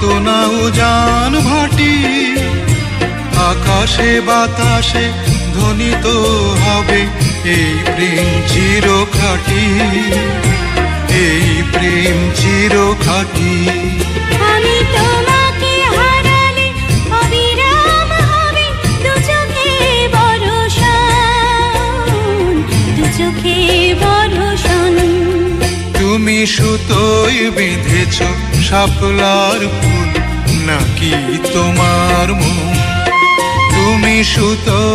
কত না উজান ভাটি, আকাশে বাতাসে ধ্বনিত হবে এই প্রেম চিরখাটি, এই প্রেম চিরখাটি। আমি তোমাকে হারালে অবিরাম হবে দু চোখে বর্ষণ, দু চোখে বর্ষণ। তুমি সুতোয় বেঁধেছ শাপলার ফুল নাকি তোমার মন? তুমি সুতোয়